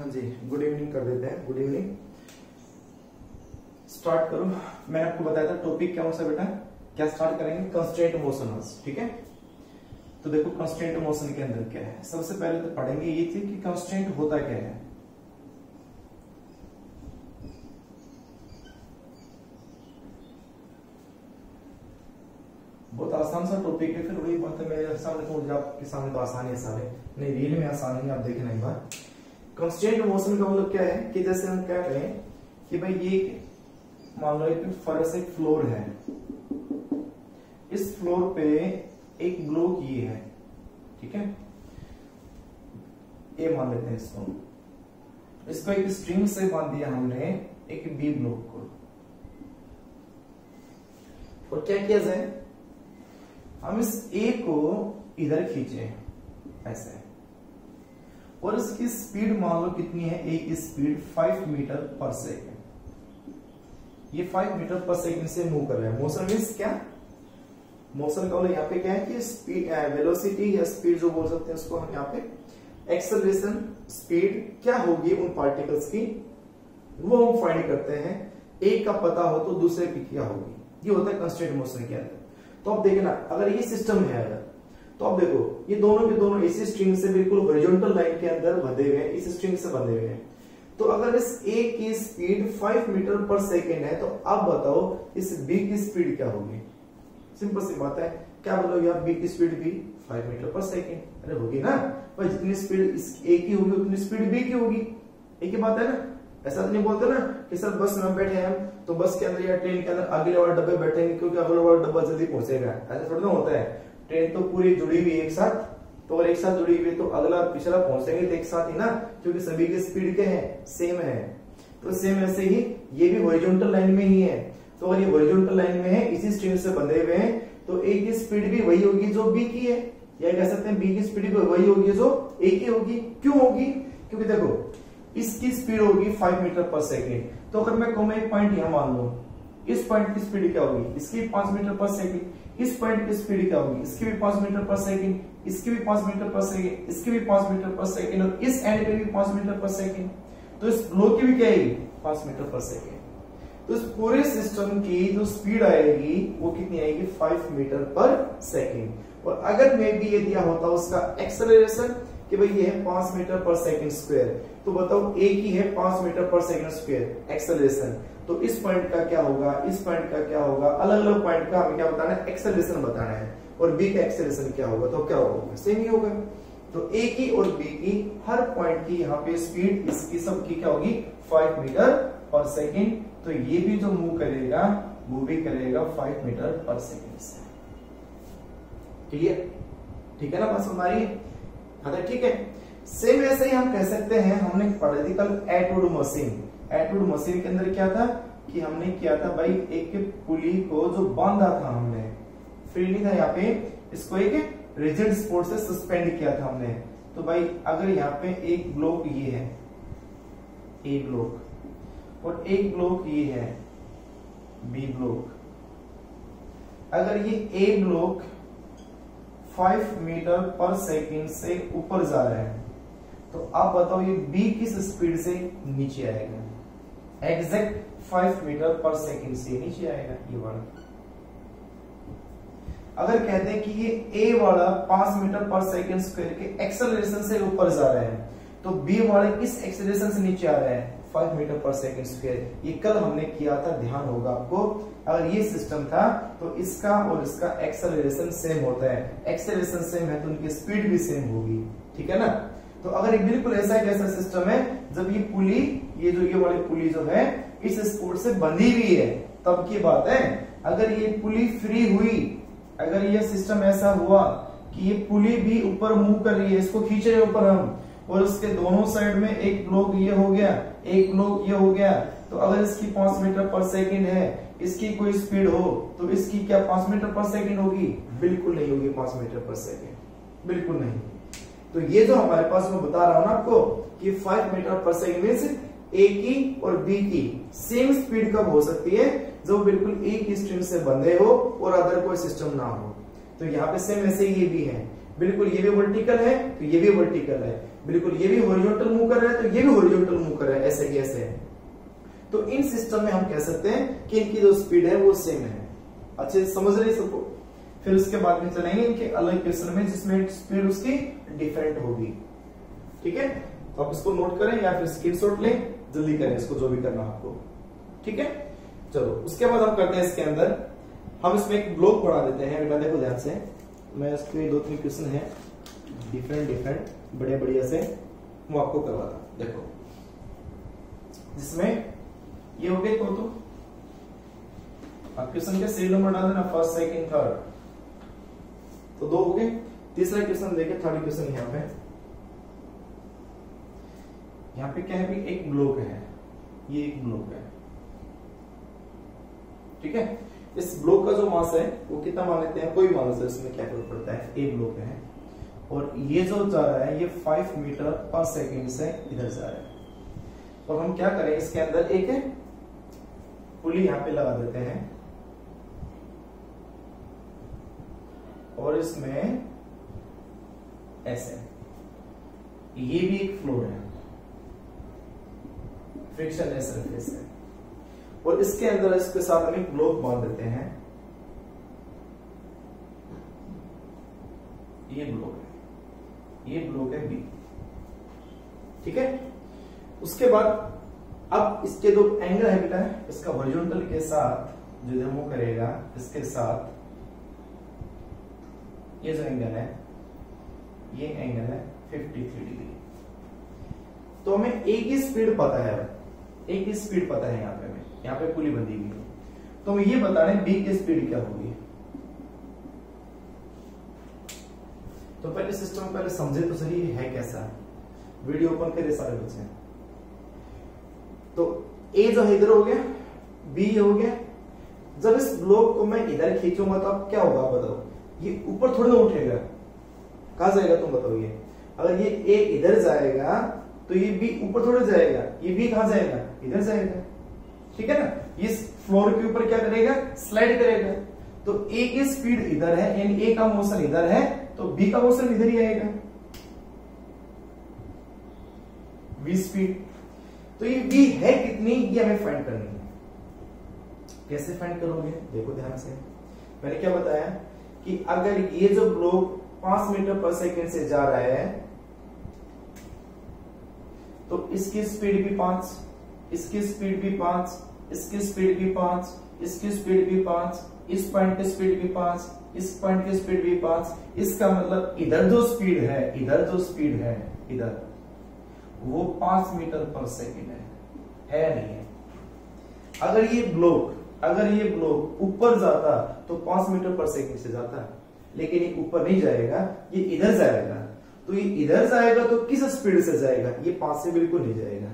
हाँ जी, good evening कर देते हैं। गुड इवनिंग, स्टार्ट करो। मैंने आपको बताया था टॉपिक क्या हो सा बेटा, क्या स्टार्ट करेंगे, कंस्ट्रेंट मोशन। ठीक है, तो देखो कंस्ट्रेंट मोशन के अंदर क्या है। सबसे पहले तो पढ़ेंगे ये थी कि कंस्ट्रेंट होता क्या है। बहुत आसान सा टॉपिक है, फिर वही बात है मेरे सामने तो आपके सामने तो आसान है सारे, नहीं रील में आसान है, आप देखना एक बार। कंस्ट्रेंट मोशन का मतलब क्या है कि जैसे हम क्या करें कि भाई ये मान लो एक फर्श एक फ्लोर है, इस फ्लोर पे एक ब्लॉक ये है, ठीक है, ए मान लेते हैं इसको एक स्ट्रिंग से बांध दिया हमने एक बी ब्लॉक को, और क्या किया जाए, हम इस ए को इधर खींचे ऐसे, और इसकी स्पीड मान लो कितनी है, ए की स्पीड 5 मीटर पर सेकेंड। ये 5 मीटर पर सेकेंड से मूव कर रहा है। मोशन मीन्स क्या, मोशन का मतलब यहाँ पे क्या है कि स्पीड, वेलोसिटी या स्पीड जो बोल सकते हैं उसको हम यहाँ पे एक्सेलरेशन, स्पीड क्या होगी उन पार्टिकल्स की, वो हम फाइंड करते हैं। एक का पता हो तो दूसरे की क्या होगी, ये होता है कंस्ट्रेंट मोशन के अंदर। तो आप देखना, अगर ये सिस्टम है अगर, तो आप देखो ये दोनों के दोनों इसी स्ट्रिंग से बिल्कुल हॉरिजॉन्टल लाइन के अंदर बंधे हुए हैं, इस स्ट्रिंग से बंधे हुए हैं। तो अगर इस ए की स्पीड 5 मीटर पर सेकेंड है, तो अब बताओ इस बी की स्पीड क्या होगी। सिंपल सी बात है, क्या बोलोगे आप, बी की स्पीड भी 5 मीटर पर सेकेंड, अरे होगी ना भाई, जितनी स्पीड इस ए की होगी उतनी स्पीड बी की होगी। एक ही बात है ना, ऐसा तो नहीं बोलते ना कि सर बस में बैठे हैं हम तो बस के अंदर या ट्रेन के अंदर अगले वाले डब्बे बैठेंगे क्योंकि अगले वाला डब्बा जल्दी पहुंचेगा, ऐसा थोड़ा ना होता है। ट्रेन तो पूरी जुड़ी हुई एक साथ, तो अगर एक साथ जुड़ी हुई तो अगला पिछला पहुंचेंगे तो एक साथ ही ना, क्योंकि सभी की स्पीड क्या है, सेम है। तो सेम ऐसे ही ये भी हॉरिजॉन्टल लाइन में ही है। तो अगर ये हॉरिजॉन्टल लाइन में है, इसी स्ट्रिंग से बंधे हुए हैं, तो ए की स्पीड भी वही होगी जो बी की है, या कह सकते हैं बी की स्पीड भी वही होगी जो ए की होगी। क्यों होगी, क्योंकि देखो इसकी स्पीड होगी 5 मीटर पर सेकेंड, तो अगर मैं कहूं एक पॉइंट यहां मान लो, इस पॉइंट की स्पीड क्या होगी, इसकी 5 मीटर पर सेकेंड, इस पॉइंट की स्पीड क्या होगी, इसकी भी 5 मीटर पर सेकेंड, इसकी भी 5 मीटर पर सेकेंड, इसकी भी 5 मीटर पर सेकेंड, और इस एंड पे भी 5 मीटर पर सेकेंड, तो इस ब्लॉक की भी क्या आएगी, 5 मीटर पर सेकेंड। तो इस पूरे सिस्टम की जो स्पीड आएगी वो कितनी आएगी, 5 मीटर पर सेकेंड। और अगर मे भी ये दिया होता उसका एक्सेलरेशन कि भाई ये है 5 मीटर पर सेकेंड स्क्वायर, तो बताओ ए की है 5 metre per second square acceleration, तो इस पॉइंट का क्या होगा, इस पॉइंट का क्या होगा, अलग अलग पॉइंट का हमें क्या बताना है, एक्सेलरेशन बताना है। और बी का एक्सेलरेशन क्या होगा, तो क्या होगा, सेम ही होगा। तो ए की और बी की हर पॉइंट की यहाँ पे स्पीड इसकी सबकी क्या होगी, 5 मीटर पर सेकेंड। तो ये भी जो मूव करेगा वो भी करेगा 5 मीटर पर सेकेंड से। क्लियर, ठीक है ना बात हमारी, हाँ ठीक है। सेम ऐसे ही हम कह सकते हैं, हमने पढ़ा थी कल एटवुड मशीन। एटवुड मशीन के अंदर क्या था कि हमने किया था भाई एक पुली को जो बांधा था हमने, फ्री नहीं था यहाँ पे, इसको एक रिजिड सपोर्ट से सस्पेंड किया था हमने। तो भाई अगर यहाँ पे एक ब्लॉक ये है, ए ब्लॉक, और एक ब्लॉक ये है बी ब्लॉक, अगर ये ए ब्लॉक 5 मीटर पर सेकेंड से ऊपर जा रहा है, तो आप बताओ ये बी किस स्पीड से नीचे आएगा, एग्जैक्ट 5 मीटर पर सेकेंड से नीचे आएगा ये वाला। अगर कहते हैं कि ये ए वाला 5 मीटर पर सेकेंड स्क्वायर के एक्सेलरेशन से ऊपर जा रहा है, तो बी वाला किस एक्सेलरेशन से नीचे आ रहा है, 5 मीटर पर सेकेंड स्क्वायर। ये कल हमने किया था, ध्यान होगा आपको। अगर ये सिस्टम था तो इसका और इसका एक्सेलरेशन सेम होता है, एक्सेलरेशन सेम है तो उनकी स्पीड भी सेम होगी, ठीक है ना। तो अगर एक बिल्कुल ऐसा एक ऐसा सिस्टम है जब ये पुली, ये जो ये वाली पुली जो है इस सपोर्ट से बंधी हुई है, तब की बात है। अगर ये पुली फ्री हुई, अगर ये सिस्टम ऐसा हुआ कि ये पुली भी ऊपर मूव कर रही है, इसको खींच रहे ऊपर हम, और उसके दोनों साइड में एक ब्लॉक ये हो गया, एक ब्लॉक ये हो गया, तो अगर इसकी 5 मीटर पर सेकेंड है, इसकी कोई स्पीड हो तो इसकी क्या 5 मीटर पर सेकेंड होगी, बिल्कुल नहीं होगी 5 मीटर पर सेकेंड, बिल्कुल नहीं। तो ये जो हमारे पास मैं बता रहा हूं ना आपको कि 5 मीटर पर सेकेंड मींस ए की और बी की सेम स्पीड कब हो सकती है, जो बिल्कुल एक ही स्ट्रिंग से बंधे हो और अदर कोई सिस्टम ना हो। तो यहाँ पे सेम ऐसे ये भी है, बिल्कुल ये भी वर्टिकल है तो ये भी वर्टिकल है, बिल्कुल ये भी हॉरिजॉन्टल मूव कर रहा है तो ये भी हॉरिजॉन्टल मूव कर रहा है, ऐसे कैसे है। तो इन सिस्टम में हम कह सकते हैं कि इनकी जो स्पीड है वो सेम है। अच्छे से समझ रहे सबको। फिर उसके बाद में चलेंगे इनके अलग क्वेश्चन में जिसमें स्पीड उसकी डिफरेंट होगी। ठीक है, तो आप इसको नोट करें या फिर स्क्रीनशॉट लें, जल्दी करें इसको जो भी करना आपको। ठीक है, चलो उसके बाद हम करते हैं इसके अंदर हम इसमें एक ब्लॉक बना देते हैं। बेटा देखो ध्यान से, मैं इसके 2-3 क्वेश्चन है डिफरेंट बड़े बढ़िया से वो आपको करवाता। देखो जिसमें ये हो गए तो आप क्वेश्चन के सीरियल नंबर डाल देना, फर्स्ट सेकंड थर्ड, तो 2 हो गए। तीसरा क्वेश्चन देखिए, थर्ड क्वेश्चन यहाँ पे क्या है भी एक ब्लॉक है, ये एक ब्लॉक है। ठीक है, इस ब्लॉक का जो मास है वो कितना मान लेते हैं, कोई मान लेते हैं, इसमें क्या फर्क पड़ता है, एक ब्लॉक है और ये जो जा रहा है ये 5 मीटर पर सेकंड से इधर जा रहा है। और हम क्या करें, इसके अंदर एक पुली यहां पे लगा देते हैं और इसमें ऐसे ये भी एक फ्लोर है, फ्रिक्शनलेस सरफेस है और इसके अंदर इसके साथ हम एक ब्लॉक बांध देते हैं। ये ब्लॉक है, ये ब्लॉक है बी। ठीक है, उसके बाद अब इसके जो एंगल है बेटा इसका हॉरिजॉन्टल के साथ जो मूव करेगा इसके साथ ये जो एंगल है ये एंगल है 53 डिग्री। तो हमें एक ही स्पीड पता है, एक ही स्पीड पता है यहाँ पे पुली बंधी हुई है, तो हम ये बता रहे हैं बी की स्पीड क्या होगी। तो पहले सिस्टम पहले समझे तो सही है कैसा। वीडियो ओपन करे सारे बच्चे। तो ए जो है इधर हो गया, बी हो गया। जब इस ब्लॉक को मैं इधर खींचूंगा तो अब क्या होगा बताओ, ये ऊपर थोड़ी ना उठेगा, कहां जाएगा तुम बताओ। ये अगर ये ए इधर जाएगा तो ये बी ऊपर थोड़े जाएगा, ये बी कहां जाएगा, इधर जाएगा। ठीक है ना, इस फ्लोर के ऊपर क्या करेगा, स्लाइड करेगा। तो ए की स्पीड इधर है, यानी ए का मोशन इधर है तो बी का मोशन इधर ही आएगा, v स्पीड। तो ये v है कितनी, ये हमें फाइंड करनी है। कैसे फाइंड करोगे, देखो ध्यान से। मैंने क्या बताया कि अगर ये जो ब्लॉक 5 मीटर पर सेकंड से जा रहा है तो इसकी स्पीड भी 5, इसकी स्पीड भी 5, इसकी स्पीड भी 5, इसकी स्पीड भी 5, इस पॉइंट की स्पीड भी 5, इस पॉइंट की स्पीड भी 5। इसका मतलब इधर जो स्पीड है, इधर जो स्पीड है इधर वो 5 मीटर पर सेकंड है नहीं है। अगर ये ब्लॉक ऊपर जाता तो 5 मीटर पर सेकंड से जाता, लेकिन ये ऊपर नहीं जाएगा, ये इधर जाएगा। तो ये इधर जाएगा तो किस स्पीड से जाएगा, ये 5 से बिल्कुल नहीं जाएगा,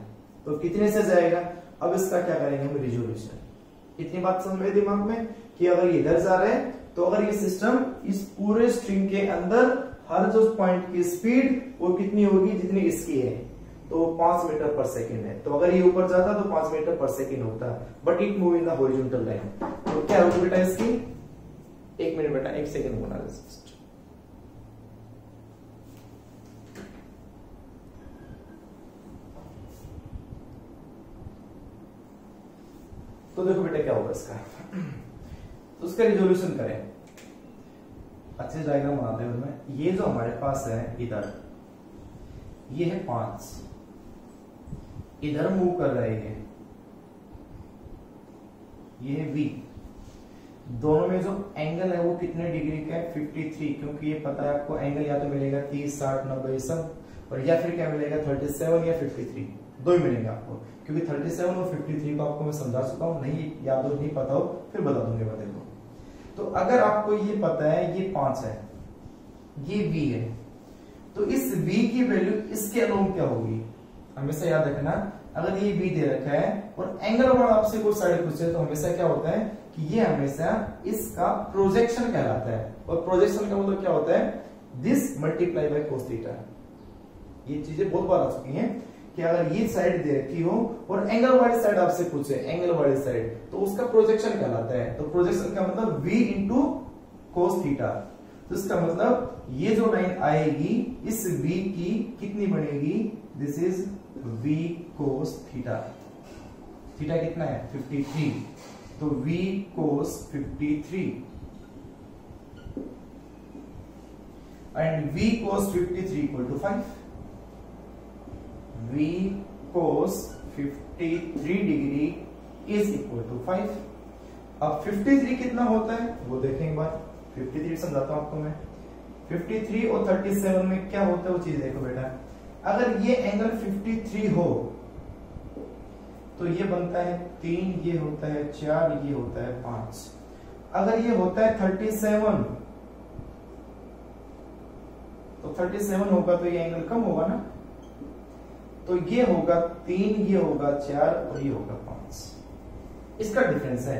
तो कितने से जाएगा। अब इसका क्या करेंगे हम, रिजोल्यूशन। इतनी बात समझ में दिमाग में कि अगर ये इधर जा रहा है तो अगर ये सिस्टम इस पूरे स्ट्रिंग के अंदर हर जो पॉइंट की स्पीड वो कितनी होगी जितनी इसकी है, तो 5 मीटर पर सेकंड है। तो अगर ये ऊपर जाता तो 5 मीटर पर सेकंड होता, but it move in the horizontal line. तो क्या होगी बेटा इसकी, 1 मिनट बेटा, 1 सेकंड होना है। तो देखो बेटा क्या होगा इसका, तो उसका रिजोल्यूशन करें। अच्छे डायग्राम बनाते हैं उसमें। ये जो हमारे पास है इधर, ये है 5, इधर मूव कर रहा है ये है v। दोनों में जो एंगल है वो कितने डिग्री का है, 53, क्योंकि ये पता है आपको एंगल या तो मिलेगा 30, 60, 90 सब, और या फिर क्या मिलेगा 37 या 53, दो ही मिलेंगे आपको, क्योंकि 37 और 53 को आपको मैं समझा चुका हूं। नहीं याद हो, नहीं पता हो फिर बता दूंगे मैं। देखो तो अगर आपको ये पता है ये 5 है, ये v है, तो इस v की वैल्यू इसके अलोंग क्या होगी, हमेशा याद रखना। अगर ये v दे रखा है और एंगल वाला आपसे कोई साइड पूछे तो हमेशा क्या होता है कि ये हमेशा इसका प्रोजेक्शन कहलाता है। और प्रोजेक्शन का मतलब क्या होता है, this multiply by cos theta. ये चीजें बहुत बार आ चुकी हैं कि अगर ये साइड दे रखी हो और एंगल वाली साइड आपसे पूछे, एंगल वाली साइड, तो उसका प्रोजेक्शन कहलाता है। तो प्रोजेक्शन का मतलब v इंटू cos थीटा। तो इसका मतलब ये जो लाइन आएगी इस v की कितनी बनेगी, this is v cos theta. Theta कितना है 53, तो v cos 53 and v cos 53 equal to 5। v cos 53 degree is equal to 5। अब 53 कितना होता है वो देखें एक बार, 53 समझाता हूं आपको मैं। 53 और 37 में क्या होता है वो चीज देखो बेटा। अगर ये एंगल 53 हो तो ये बनता है 3, ये होता है 4, ये होता है 5। अगर ये होता है 37 तो 37 होगा तो ये एंगल कम होगा ना, तो ये होगा 3, ये होगा 4 और ये होगा 5। इसका डिफरेंस है,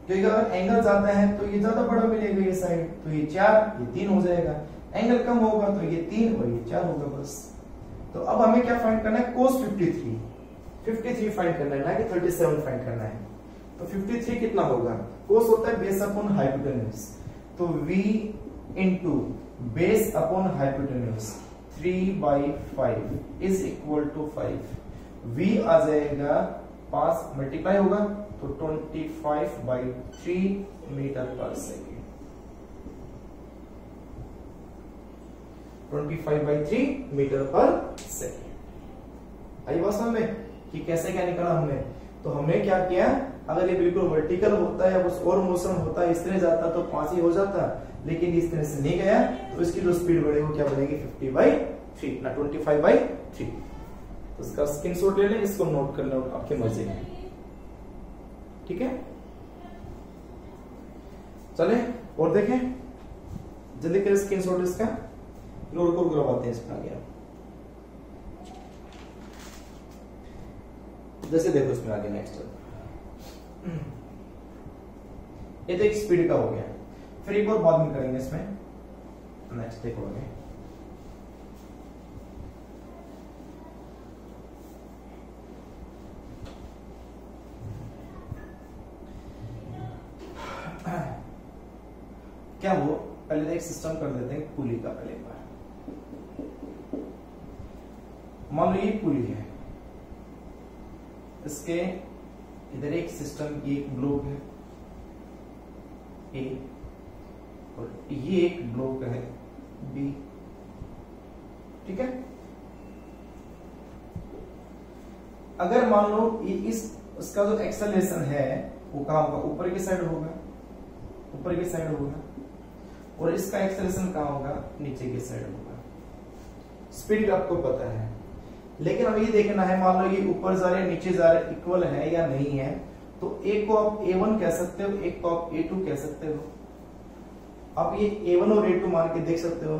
क्योंकि अगर एंगल ज्यादा है तो ये ज्यादा बड़ा मिलेगा ये साइड, तो ये 4 ये 3 हो जाएगा। एंगल कम होगा तो ये 3 और ये 4 होगा बस। तो अब हमें क्या फाइंड करना है, cos 53 फाइंड करना है ना कि 37 फाइंड करना है। तो 53 कितना होगा, cos होता है बेस अपॉन हाइपोटेन्यूज, तो v into base upon hypotenuse 3/5 is equal to 5। v आ जाएगा 5 मल्टीप्लाई होगा तो 25/3 metre per second. 25/3 metre per second. आई बात समझ में कि कैसे क्या निकाला हमने। तो हमने क्या किया, अगर ये बिल्कुल वर्टिकल होता है या कुछ और मोशन होता है इस तरह जाता तो 5 ही हो जाता, लेकिन इस तरह से नहीं गया तो इसकी जो स्पीड बढ़ेगी वो क्या बनेगी 50/3 ना 25/3। तो इसका स्क्रीनशॉट ले लें, इसको नोट कर लो आपकी मर्जी में, ठीक है। चले और देखें जल्दी करें स्क्रीनशॉट इसका, लोड को करवाते हैं इसमें आगे। जैसे देखो इसमें आगे नेक्स्ट ये तो एक स्पीड का हो गया, फिर एक और बाद में करेंगे इसमें। नेक्स्ट देखो आगे, क्या वो पहले एक सिस्टम कर देते हैं पुली का। पहले एक बार मान लो ये पुली है, इसके इधर एक सिस्टम की एक ब्लॉक है ए और ये एक ब्लॉक है बी, ठीक है। अगर मान लो ये इसका जो एक्सेलरेशन है वो कहां होगा, ऊपर की साइड होगा, ऊपर की साइड होगा, और इसका एक्सेलरेशन कहां होगा, नीचे की साइड होगा। स्पीड आपको पता है, लेकिन अब ये देखना है मान लो ये ऊपर जा रहे नीचे जा रहे इक्वल है या नहीं है। तो एक को आप A1 कह सकते हो, एक को आप A2 कह सकते हो। आप ये A1 और A2 मान के देख सकते हो,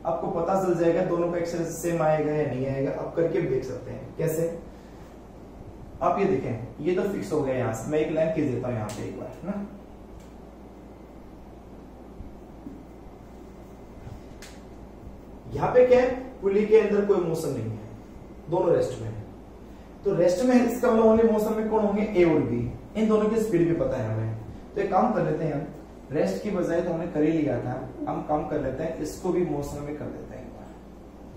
आपको पता चल जाएगा दोनों का एक्सेलरेशन सेम आएगा या नहीं आएगा। आप करके भी देख सकते हैं। कैसे, आप ये देखें, ये तो फिक्स हो गया यहां से। मैं एक लाइन खींच देता हूं यहां पे एक बार ना, यहां पे क्या है, पुली के अंदर कोई मोशन नहीं है, दोनों रेस्ट में है। तो रेस्ट में इसका मतलब ओनली मोशन में कौन होंगे, ए और बी। इन दोनों की स्पीड भी पता है हमें। तो एक काम कर लेते हैं हम, रेस्ट की बजाय तो हमने कर ही लिया था, हम काम कर लेते हैं इसको भी मोशन में कर लेते हैं एक बार,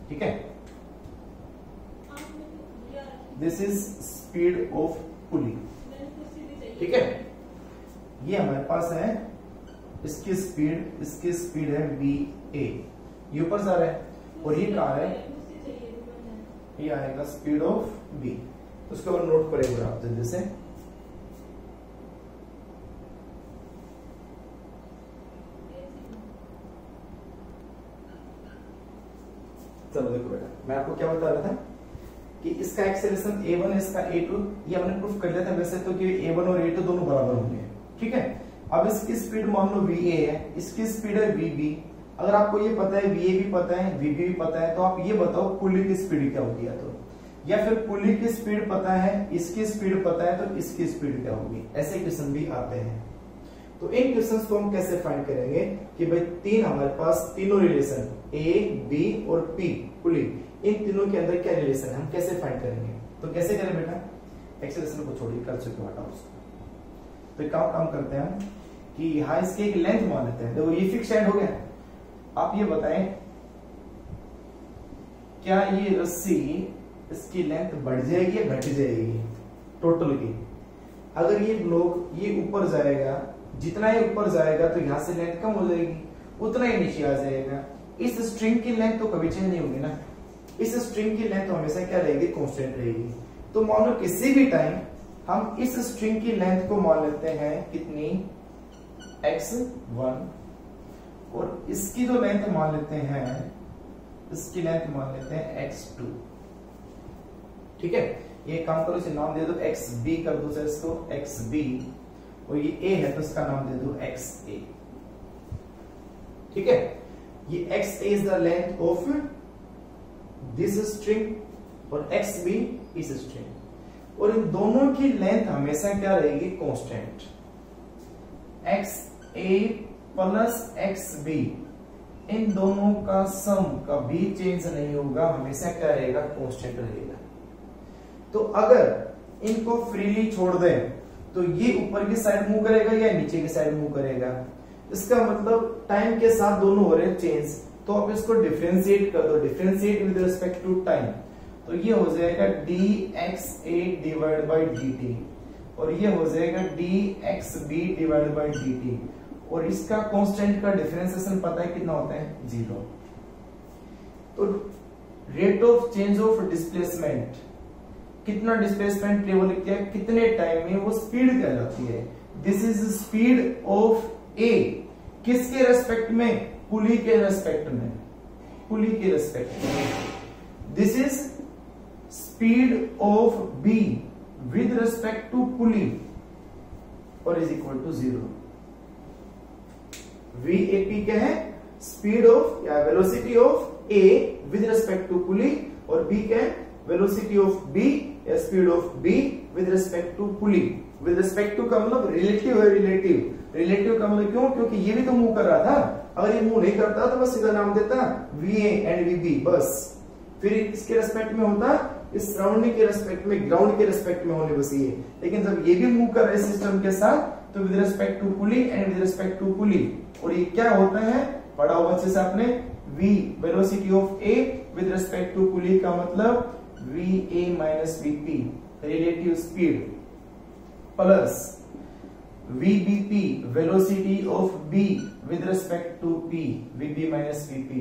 ठीक है। This is speed of pulley, ठीक है। ये हमारे पास है, इसकी स्पीड है VA, ये ऊपर जा रहा है, और ये कहा है ये आएगा स्पीड ऑफ B। उसके बाद नोट करेंगे आप जल्दी से। चलो देखो बेटा, मैं आपको क्या बता रहा था कि इसका एक्सेलरेशन A1 इसका A2, ये हमने प्रूफ कर लिया था वैसे तो कि A1 और A2 दोनों बराबर होंगे, ठीक है। अब इसकी स्पीड मान लो VA है, इसकी स्पीड है VB। अगर आपको ये पता है VA भी पता है VB भी पता है, तो आप ये बताओ पुली की स्पीड क्या होगी, या फिर पुली की स्पीड पता है, इसकी स्पीड पता है, तो इसकी स्पीड क्या होगी। ऐसे क्वेश्चन भी आते हैं। तो इन क्वेश्चंस को हम कैसे फाइंड करेंगे कि भाई तीन हमारे पास तीनों रिलेशन A, B और P पुली, इन तीनों के अंदर क्या रिलेशन है, हम कैसे फाइंड करेंगे। तो कैसे करें बेटा, एक्सेलरेशन को छोड़िए, कर चुके हटाओ उसको। तो काम करते हैं कि यहाँ इसकी एक लेंथ मान लेते हैं। देखो ये फिक्स एंड हो गया। आप ये बताएं क्या ये रस्सी इसकी लेंथ बढ़ जाएगी या घट जाएगी टोटल की? अगर ये ब्लॉक ये ऊपर जाएगा, जितना ही ऊपर जाएगा तो यहाँ से लेंथ कम हो जाएगी, उतना ही नीचे आ जाएगा। इस स्ट्रिंग की लेंथ तो कभी चेंज नहीं होगी ना, इस स्ट्रिंग की लेंथ हमेशा क्या रहेगी, कांस्टेंट रहेगी। तो मान लो किसी भी टाइम हम इस स्ट्रिंग की लेंथ को मान लेते हैं कितनी, x1, और इसकी जो लेंथ मान लेते हैं, इसकी लेंथ मान लेते हैं x2। ठीक है, ये काम करो, इसे नाम दे दो xb कर दो सर इसको xb, और ये a है तो इसका नाम दे दो xa। ठीक है, ये xa is the length of this string और xb इस स्ट्रिंग, और इन दोनों की लेंथ हमेशा क्या रहेगी, कांस्टेंट। xa प्लस xb, इन दोनों का सम कभी चेंज नहीं होगा, हमेशा क्या रहेगा, कांस्टेंट रहेगा। तो अगर इनको फ्रीली छोड़ दें तो ये ऊपर की साइड मूव करेगा या नीचे की साइड मूव करेगा, इसका मतलब टाइम के साथ दोनों हो रहे हैं चेंज। तो आप इसको डिफरेंशिएट कर दो, differentiate with respect to time, तो ये हो जाएगा dxa डिवाइड बाई dt, और ये हो जाएगा dxb डिवाइड बाई dt, और इसका कांस्टेंट का डिफरेंशिएशन पता है कितना होता है, 0। तो rate of change of displacement, कितना डिस्प्लेसमेंट लेवल किया, कितने टाइम में, वो स्पीड कहलाती है। दिस इज स्पीड ऑफ ए, किसके रेस्पेक्ट में, पुली के रेस्पेक्ट में, पुली के रेस्पेक्ट में। This is speed of B with respect to pulley, और इज इक्वल टू 0। VAP क्या है, स्पीड ऑफ या velocity of A with respect to pulley, और B क्या है, वेलोसिटी ऑफ B या speed of B with respect to pulley. With respect to का मतलब रिलेटिव है, रिलेटिव का मतलब क्यों, क्योंकि ये भी तो मूव कर रहा था, अगर ये मूव नहीं करता तो बस सीधा नाम देता VA एंड VB बस। फिर इसके रेस्पेक्ट में होता, इस सराउंडिंग के रेस्पेक्ट में, ग्राउंड के रेस्पेक्ट में होने बस ये। लेकिन जब ये भी मूव कर रहे सिस्टम के साथ, तो with respect to pulley and with respect to pulley, और ये क्या होता है, पढ़ा हुआ अच्छे से आपने, v velocity of a with respect to pulley का मतलब va minus vp relative speed, plus vbp velocity of b with respect to p vb minus vp,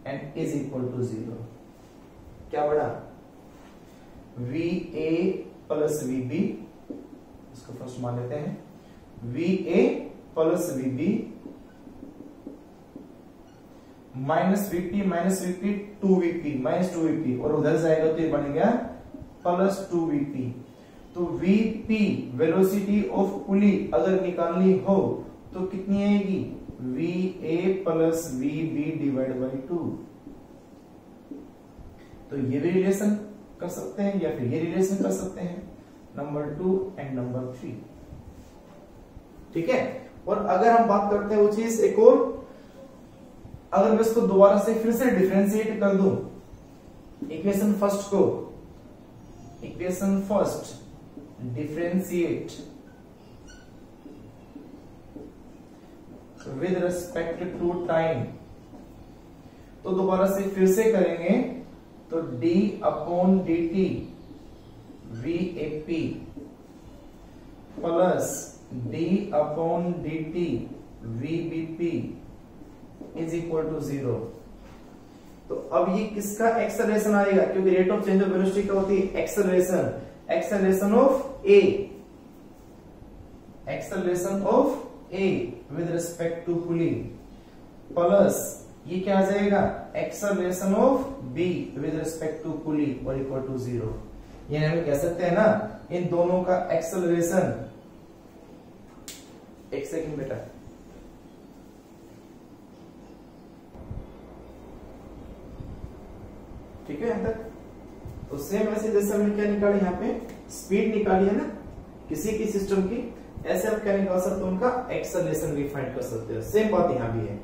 and is equal to 0। क्या बड़ा, va प्लस vb, इसको first मान लेते हैं, va plus vb minus vp 2vp minus 2vp, और उधर जाएगा तो ये बन गया प्लस 2vp। तो vp वेलोसिटी ऑफ पुली अगर निकालनी हो तो कितनी आएगी, va plus vb divide by 2। तो ये भी रिलेशन कर सकते हैं या फिर ये रिलेशन कर सकते हैं, नंबर 2 एंड नंबर 3। ठीक है, और अगर हम बात करते हैं वो चीज एक और, अगर मैं इसको दोबारा से फिर से डिफरेंशिएट कर दूं, इक्वेशन फर्स्ट को, equation first differentiate with respect to time, तो दोबारा से फिर से करेंगे तो d अपॉन dt VAP प्लस d upon dt VBP is equal to 0। तो अब ये किसका एक्सेलरेशन आएगा, क्योंकि rate of change of velocity क्या होती है, acceleration, acceleration of A, acceleration of A with respect to pulley, plus ये क्या आ जाएगा, acceleration of B with respect to pulley, और इक्वल टू 0। यानी हम कह सकते हैं ना, इन दोनों का एक्सेलरेशन, एक सेकंड बेटा, ठीक है यहां तक। तो सेम ऐसे जैसे हमने क्या निकाली, यहाँ पे स्पीड निकाली है ना किसी की सिस्टम की, ऐसे आप क्या निकाल सकते हो, उनका एक्सेलरेशन भी फाइंड कर सकते हो। सेम बात यहाँ भी है,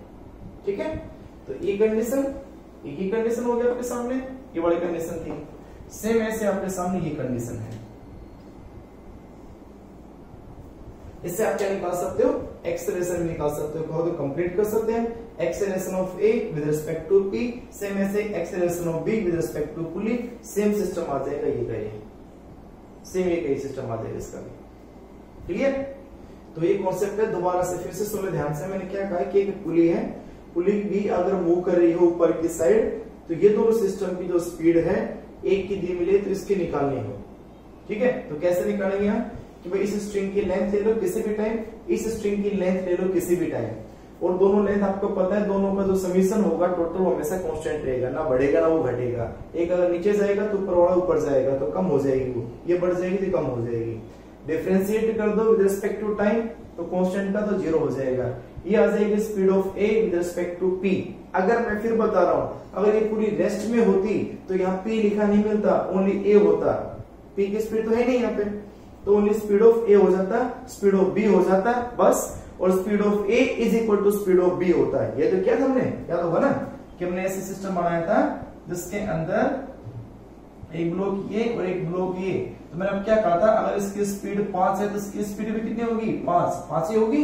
ठीक है। तो ये कंडीशन, एक ही कंडीशन हो गया आपके सामने, ये वाली कंडीशन थी, सेम ऐसे आपके सामने ये कंडीशन है। इससे आप क्या निकाल सकते हो, एक्सेलरेशन भी निकाल सकते हो, कहो तो कंप्लीट कर सकते हैं, acceleration of A with respect to P, same ऐसे acceleration of B with respect to pulley, same system आ जाएगा ये का ये, सेम ये का सिस्टम आ जाएगा इसका भी। क्लियर? तो ये कॉन्सेप्ट है, दोबारा से फिर से सुनो ध्यान से। मैंने क्या कहा कि एक पुली है, पुली भी अगर मूव कर रही है ऊपर की साइड, तो ये दोनों सिस्टम की जो स्पीड है एक की दी मिले तो इसकी निकालनी हो। ठीक है, तो कैसे निकालेंगे हम कि भाई इस स्ट्रिंग की लेंथ ले लो किसी भी टाइम, इस स्ट्रिंग की लेंथ ले लो किसी भी टाइम, और दोनों लेंथ आपको पता है दोनों का जो समीशन होगा टोटल वो हमेशा कांस्टेंट रहेगा, ना बढ़ेगा ना वो घटेगा। एक अगर नीचे जाएगा तो ऊपर वाला ऊपर जाएगा तो कम हो जाएगी वो, ये बढ़ जाएगी तो कम हो जाएगी। डिफरेंशिएट कर दो विद रिस्पेक्ट टू टाइम तो कांस्टेंट का तो जीरो हो जाएगा। ये आ जाएगी speed of A with respect to P. अगर मैं फिर बता रहा हूं, अगर ये पूरी रेस्ट में होती तो यहाँ पी लिखा नहीं मिलता, ओनली ए होता। पी की स्पीड तो है नहीं यहाँ पे, तो ओनली स्पीड ऑफ ए हो जाता, स्पीड ऑफ बी हो जाता बस, और speed of A is equal to speed of B होता है। ये तो क्या था हमने, याद होगा ना कि हमने ऐसे सिस्टम बनाया था जिसके अंदर एक ब्लॉक ये और एक ब्लॉक ये। तो मैंने अब क्या कहा था, अगर इसकी स्पीड 5 है तो इसकी स्पीड भी कितनी होगी, 5 ही होगी,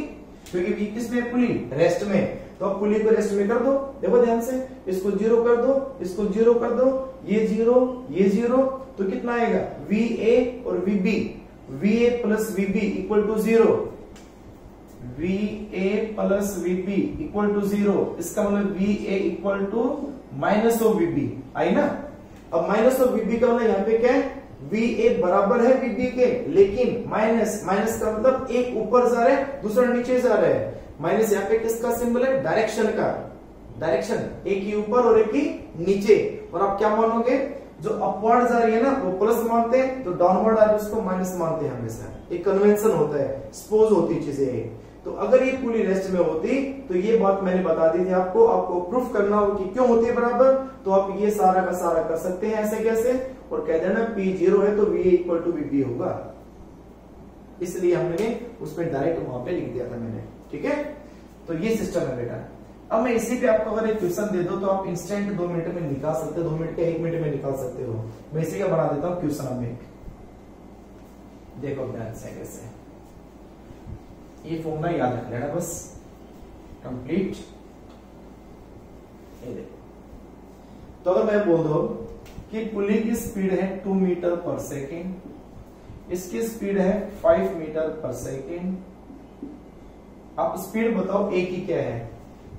क्योंकि ये किसमें, पुली रेस्ट में। तो अब पुली को रेस्ट में कर दो, देखो ध्यान से, इसको 0 कर दो, इसको 0 कर दो, ये 0 ये 0, तो कितना आएगा VA और VB, VA plus VB equal to 0, VA plus VB equal to 0। इसका मतलब VA equal to minus of VB आई ना। अब माइनस ऑफ VB का मतलब यहाँ पे क्या है, VA बराबर है VB के, लेकिन माइनस, माइनस का मतलब एक ऊपर जा रहा है दूसरा नीचे जा रहा है। माइनस यहाँ पे किसका सिंबल है, डायरेक्शन का, डायरेक्शन एक ही ऊपर और एक ही नीचे। और आप क्या मानोगे, जो अपवर्ड जा रही है ना वो प्लस मानते हैं, तो डाउनवर्ड आ रही है उसको माइनस मानते हैं हमेशा। एक कन्वेंशन होता है, सपोज होती चीजें। तो अगर ये पूरी रेस्ट में होती तो ये बात मैंने बता दी थी आपको प्रूफ करना हो कि क्यों होती है बराबर, तो आप ये सारा का सारा कर सकते हैं ऐसे कैसे, और कह देना P 0 है तो VA इक्वल टू VB होगा। इसलिए हमने उसमें डायरेक्ट वहां पे लिख दिया था मैंने। ठीक है, तो ये सिस्टम है बेटा। अब मैं इसी पे आपको अगर एक क्वेश्चन दे दो तो आप इंस्टेंट 2 मिनट में निकाल सकते हो, 2 मिनट के 1 मिनट में निकाल सकते हो। मैं इसी का बना देता हूँ क्वेश्चन। हमें देखो ध्यान से कैसे, ये फॉर्मूला याद रख लेना बस, कंप्लीट। ये देखो, तो अगर मैं बोल दो कि पुली की स्पीड है 2 मीटर पर सेकेंड, इसकी स्पीड है 5 मीटर पर सेकेंड। आप स्पीड बताओ ए की क्या है,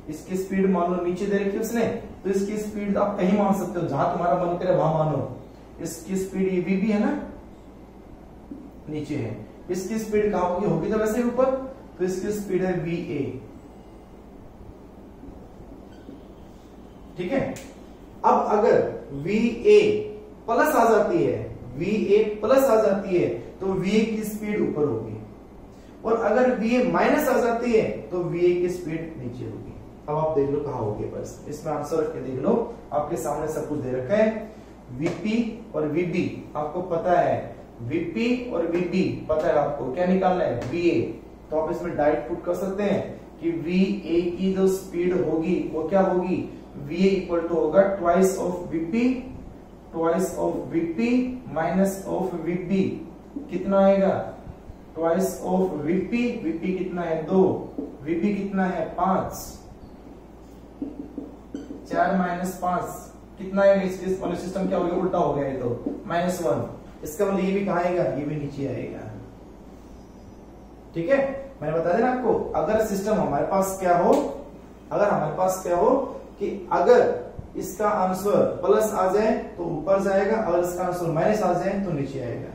इसकी स्पीड मान लो नीचे दे रखी है उसने, तो इसकी स्पीड आप कहीं मान सकते हो, जहां तुम्हारा मन करे वहां मानो। इसकी स्पीड ये VB है ना, नीचे है, इसकी स्पीड कहां होगी, होगी तो वैसे ऊपर, तो इसकी स्पीड है VA। ठीक है, अब अगर VA प्लस आ जाती है, VA प्लस आ जाती है तो VA की स्पीड ऊपर होगी, और अगर VA माइनस आ जाती है तो VA की स्पीड नीचे होगी। अब आप देख लो कहां होगी, बस इसमें आंसर रख के देख लो, आपके सामने सब कुछ दे रखा है। VP और VB आपको पता है, VP और VB पता है आपको, क्या निकालना है VA, तो आप इसमें डायरेक्ट पुट कर सकते हैं कि VA की जो स्पीड होगी वो क्या होगी, VA इक्वल टू होगा twice of VP, twice of VP minus of VB, कितना आएगा, ट्वाइस ऑफ VP, VP कितना है 2, VB कितना है 5, 4 माइनस 5 कितना है, इस वाले सिस्टम क्या हो गया, उल्टा हो गया ये तो -1। इसका मतलब ये भी कहां आएगा, ये भी नीचे आएगा। ठीक है, मैंने बता दिया आपको, अगर सिस्टम हमारे पास क्या हो, अगर हमारे पास क्या हो कि अगर इसका आंसर प्लस आ जाए तो ऊपर जाएगा, अगर इसका आंसर माइनस आ जाए तो नीचे आएगा।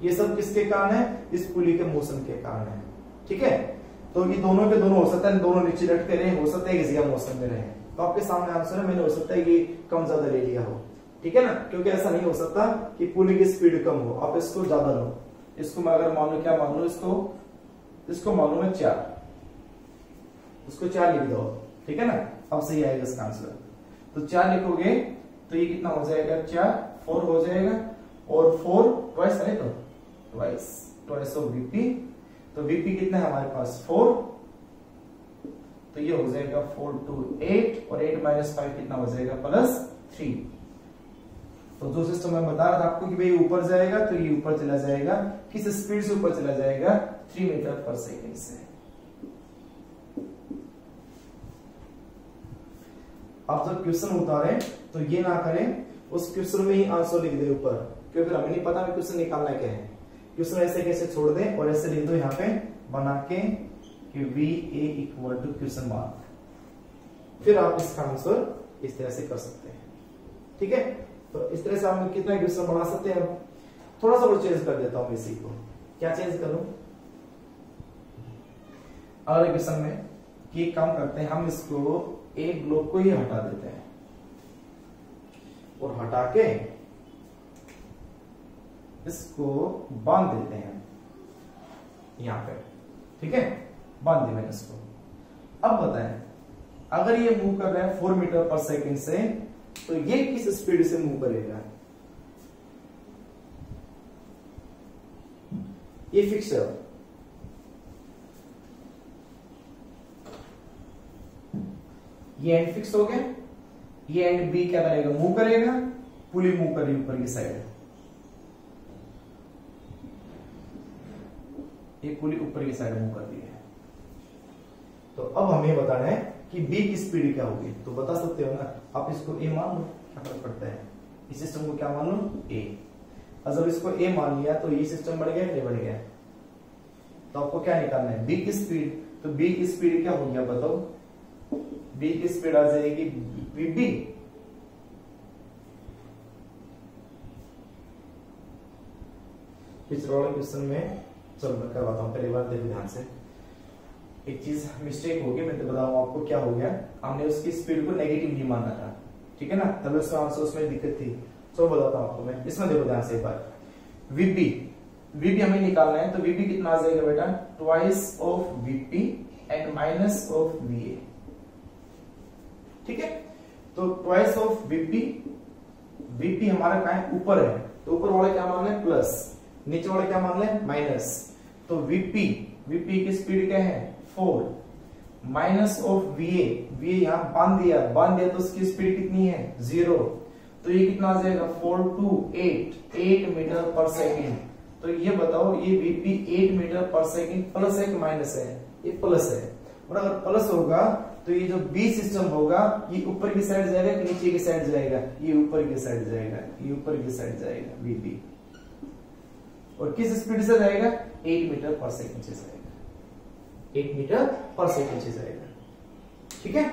ये सब किसके कारण है, इस पुली के मोशन के कारण है। ठीक है, तो ये दोनों के दोनों हो सकता है, दोनों नीचे लटके रहे, हो सकता है इसी मोशन में रहे, तो आपके सामने आंसर है, मैंने हो सकता है कि कम ज्यादा ले लिया हो। ठीक है ना, क्योंकि ऐसा नहीं हो सकता कि पुली की स्पीड कम हो, आप इसको ज्यादा लो। इसको मैं अगर मान लो, क्या मान लो, इसको मान लो मैं 4, उसको 4 लिख दो। ठीक है ना, अब सही आएगा इसका आंसर। तो 4 लिखोगे तो ये कितना हो जाएगा, 4 4 हो जाएगा, और 4 ट्वाइस है, तो ट्वाइस ऑफ VP, तो VP कितना है हमारे पास 4, तो ये हो जाएगा 4 to 8, और 8 माइनस 5 कितना हो जाएगा +3। तो जो सिस्टम मैं बता रहा था आपको कि भाई ऊपर जाएगा, तो ये ऊपर चला जाएगा, किस स्पीड से ऊपर चला जाएगा, 3 मीटर पर सेकेंड से। आप जब क्वेश्चन उतारें तो ये ना करें उस क्वेश्चन में ही आंसर लिख दे ऊपर, क्योंकि हमें नहीं पता हमें क्वेश्चन निकालना क्या है। क्वेश्चन ऐसे कैसे छोड़ दें और ऐसे लिख दो यहाँ पे बना के कि VA equal to question mark, फिर आप इसका आंसर इस तरह से कर सकते हैं। ठीक है, तो इस तरह से हम कितना क्वेश्चन बना सकते हैं। थोड़ा सा और चेंज कर देता हूं इसी को। क्या चेंज करूं? अगले क्वेश्चन में कि काम करते हैं, हम इसको एक ब्लॉक को ही हटा देते हैं और हटा के इसको बांध देते हैं यहां पे। ठीक है, बांध दिया मैंने इसको। अब बताएं, अगर ये मूव कर रहा है 4 मीटर पर सेकंड से, तो ये किस स्पीड से मूव करेगा? ये फिक्स है, ये एंड फिक्स हो गया। ये एंड बी क्या करेगा? मूव करेगा, पुली मूव कर रही ऊपर की साइड, ये पुली ऊपर की साइड मूव कर रही है। तो अब हमें बताना है कि बी की स्पीड क्या होगी। तो बता सकते हो ना, आप इसको ए मान लो, क्या फर्क पड़ता है। इस सिस्टम को क्या मान लो? ए। और जब इसको ए मान लिया तो ये सिस्टम बढ़ गया, नहीं बढ़ गया? तो आपको क्या निकालना है? बी की स्पीड। तो बी की स्पीड क्या होगी आप बताओ? बी की स्पीड आ जाएगी वीबी पिछले वाले क्वेश्चन में। चलो मैं करवाता हूं, पहली बार देखो ध्यान से। एक चीज मिस्टेक हो गई, मैं तो बताऊं आपको क्या हो गया। हमने उसकी स्पीड को नेगेटिव नहीं माना था, ठीक है ना, तभी उसका आंसर उसमें दिक्कत थी। तो बताता हूं आपको मैं, इसमें देखो ध्यान से एक बार। वीबी हमें निकालना है, तो वीबी कितना आ जाएगा बेटा? Twice of VP and minus of वीए। ठीक है, तो ट्वाइस ऑफ वीपी हमारा कहां है? ऊपर है, तो ऊपर वाले क्या मान लें? प्लस, नीचे वाले क्या मान लें? माइनस। तो वीपी की स्पीड क्या है? 4 माइनस ऑफ वीए यहां बांध दिया तो उसकी स्पीड कितनी है? 0। तो ये कितना आ जाएगा? 4 to 8 मीटर पर सेकेंड। तो ये बताओ, ये VP 8 metre per second plus है कि माइनस है? ये प्लस है। और अगर प्लस होगा तो ये जो बी सिस्टम होगा, ये ऊपर की साइड जाएगा कि नीचे की साइड जाएगा? ये ऊपर की साइड जाएगा, ये ऊपर की साइड जाएगा वीपी। और किस स्पीड से जाएगा? 8 मीटर पर सेकेंड से जाएगा, 8 मीटर पर सेकेंड से जाएगा। ठीक है,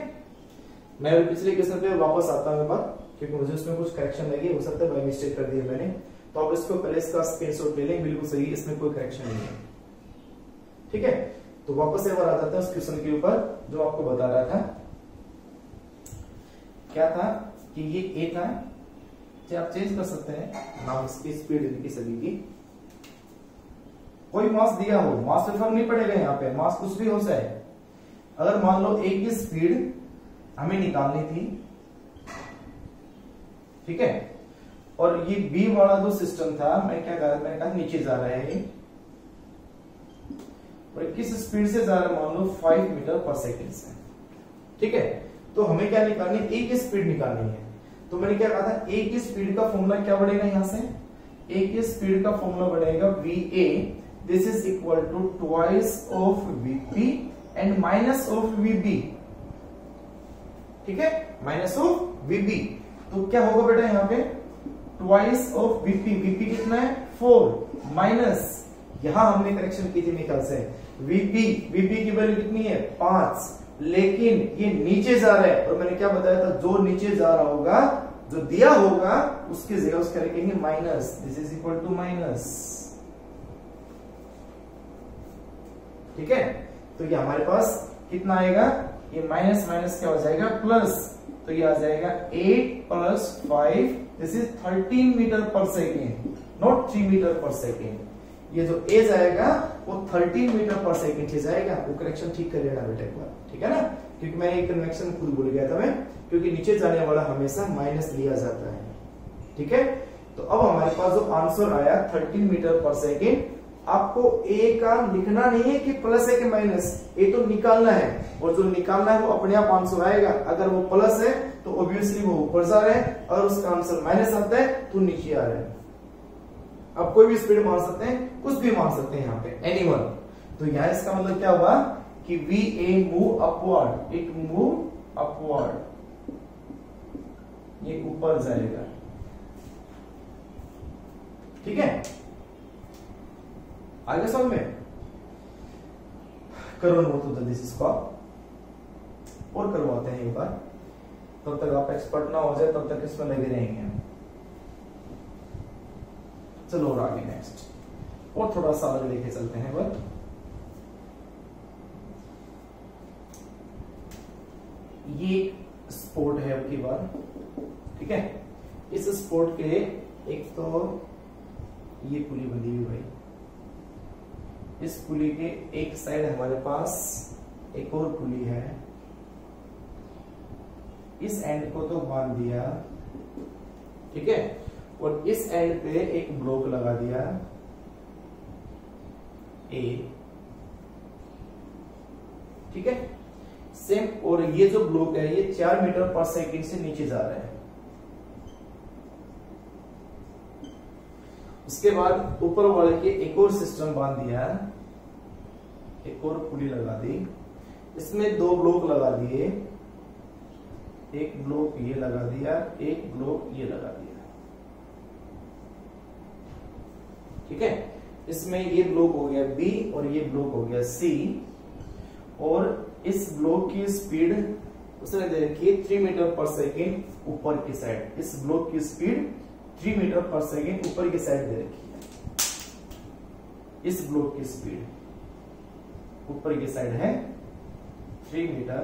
मैं पिछले क्वेश्चन पे वापस आता हूं एक बार, क्योंकि मुझे उसमें कुछ करेक्शन लगी, हो सकता है बाय मिस्टेक कर दिया मैंने। तो आप इसको पहले इसका स्क्रीनशॉट ले लें, बिल्कुल सही, इसमें कोई करेक्शन नहीं है। ठीक है, तो वापस एक बार आ जाते हैं उस क्वेश्चन के ऊपर जो आपको बता रहा था। क्या था कि ये ए था, आप चेंज कर सकते हैं नाम, इसकी स्पीड इनकी सभी की। कोई मास दिया हो, मास पे फर्क नहीं पड़ेगा, यहाँ पे मास कुछ भी हो जाए। अगर मान लो ए की स्पीड हमें निकालनी थी, ठीक है, और ये बी वाला जो सिस्टम था, मैं क्या कर रहा था, मैंने कहा नीचे जा रहा है, और किस स्पीड से जा रहा है? मान लो 5 मीटर पर सेकेंड से। ठीक है, तो हमें क्या निकालनी है? ए की स्पीड निकालनी है। तो मैंने क्या कहा था? ए की स्पीड का फॉर्मूला क्या बढ़ेगा यहां से? ए की स्पीड का फॉर्मूला बढ़ेगा VA, this is equal to twice of VP and minus of VB। ठीक है, माइनस ऑफ VB। तो क्या होगा बेटा यहाँ पे? ट्वाइस ऑफ VP कितना है? 4 माइनस, यहां हमने करेक्शन की थी मेरे ख्याल से, VP की वैल्यू कितनी है? 5, लेकिन ये नीचे जा रहा है, और मैंने क्या बताया था? जो नीचे जा रहा होगा, जो दिया होगा, उसकी जगह उसका लिखेंगे minus, this is equal to minus. ठीक है, तो ये हमारे पास कितना आएगा? ये माइनस माइनस क्या हो जाएगा? प्लस। तो ये आ जाएगा 8 plus 5, this is 13 metre per second, not 3 metre per second. ये जो ए जाएगा वो 13 मीटर पर सेकेंड से जाएगा। वो करेक्शन ठीक कर लेना बेटा एक बार, ठीक है ना, क्योंकि मैं ये कन्वेक्शन खुद भूल गया था मैं, क्योंकि नीचे जाने वाला हमेशा माइनस लिया जाता है। ठीक है, तो अब हमारे पास जो आंसर आया 13 मीटर पर सेकेंड, आपको ए का लिखना नहीं है कि प्लस है कि माइनस, ए तो निकालना है, और जो निकालना है वो अपने आप आंसर आएगा। अगर वो प्लस है तो ऑब्वियसली वो ऊपर जा रहा है, और उसका आंसर माइनस आता है तो नीचे आ रहा है। आप कोई भी स्पीड मान सकते हैं, कुछ भी मान सकते हैं यहाँ पे, एनीवन। तो यहाँ इसका मतलब क्या हुआ कि VA move upward, it move upward. ये ऊपर जाएगा, ठीक है। आगे समझ में, करो नोट तो जल्दी से इसको और करवाते हैं एक बार, तब तक आप एक्सपर्ट ना हो जाए तब तक इसमें लगे रहेंगे हम। चलो और आगे नेक्स्ट और थोड़ा सा आगे लेके चलते हैं। बस ये स्पोर्ट है अब की बार, ठीक है। इस स्पोर्ट के एक तो ये पुली बंधी हुई भाई, इस पुली के एक साइड हमारे पास एक और पुली है, इस एंड को तो बांध दिया, ठीक है, और इस एंड पे एक ब्लॉक लगा दिया ए, ठीक है सेम। और ये जो ब्लॉक है ये 4 मीटर पर सेकंड से नीचे जा रहा है। उसके बाद ऊपर वाले के एक और सिस्टम बांध दिया, एक और पुली लगा दी, इसमें 2 ब्लॉक लगा दिए, एक ब्लॉक ये लगा दिया, एक ब्लॉक ये लगा दिया, ठीक है। इसमें ये ब्लॉक हो गया बी और ये ब्लॉक हो गया सी, और इस ब्लॉक की स्पीड उसने दे रखी है 3 मीटर पर सेकेंड ऊपर की साइड। इस ब्लॉक की स्पीड 3 मीटर पर सेकेंड ऊपर की साइड दे रखी है। इस ब्लॉक की स्पीड ऊपर की साइड है 3 मीटर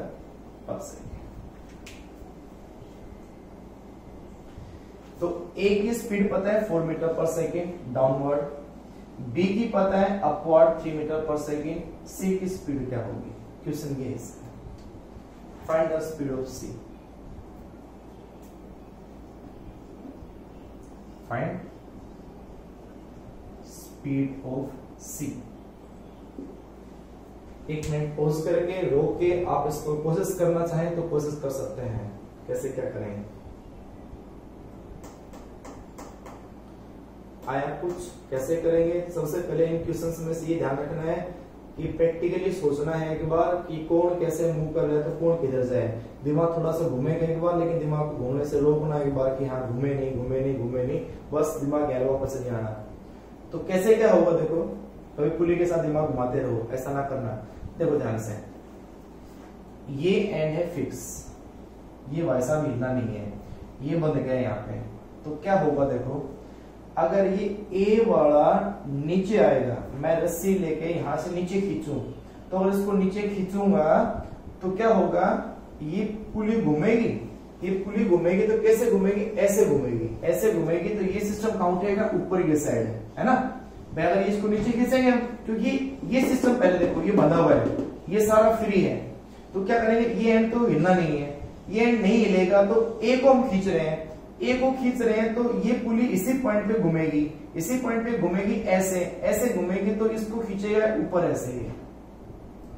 पर सेकेंड। तो ए की स्पीड पता है 4 metre per second downward, B की पता है upward 3 metre per second, C की स्पीड क्या होगी? क्वेश्चन ये है, find the speed of C. Find speed of C. 1 minute pause करके रोक के आप इसको कोशिश करना चाहें तो कोशिश कर सकते हैं। कैसे क्या करेंगे आया कुछ कैसे करेंगे? सबसे पहले इन क्वेश्चंस में से ये ध्यान रखना है कि प्रैक्टिकली सोचना है एक बार कि कौन कैसे मूव कर रहा है तो कौन किधर जाए। दिमाग थोड़ा सा घूमेगा एक बार, लेकिन दिमाग को घूमने से रोकना एक बार कि हाँ घूमे नहीं, बस दिमाग गैर वापस नहीं आना। तो कैसे क्या होगा देखो, कभी पुली के साथ दिमाग घुमाते रहो, ऐसा ना करना। देखो ध्यान से, ये एंड है फिक्स, ये वैसा भी हिलना नहीं है, ये बंद गया यहाँ पे। तो क्या होगा देखो, अगर ये ए वाला नीचे आएगा, मैं रस्सी लेके यहां से नीचे खींचूं, तो अगर इसको नीचे खींचूंगा तो क्या होगा, ये पुली घूमेगी। ये पुली घूमेगी तो कैसे घूमेगी? ऐसे घूमेगी, ऐसे घूमेगी। तो ये सिस्टम काउंट रहेगा ऊपर की साइड, है ना। अगर इसको नीचे खींचेंगे हम, क्योंकि ये सिस्टम पहले देखो ये बंधा हुआ है, ये सारा फ्री है, तो क्या करेंगे, ये एंड तो हिलना नहीं है, ये एंड नहीं हिलेगा तो ए को हम खींच रहे हैं, ए को खींच रहे हैं तो ये पुली इसी पॉइंट पे घूमेगी, इसी पॉइंट पे घूमेगी, ऐसे ऐसे घूमेगी, तो इसको खींचेगा ऊपर ऐसे ही।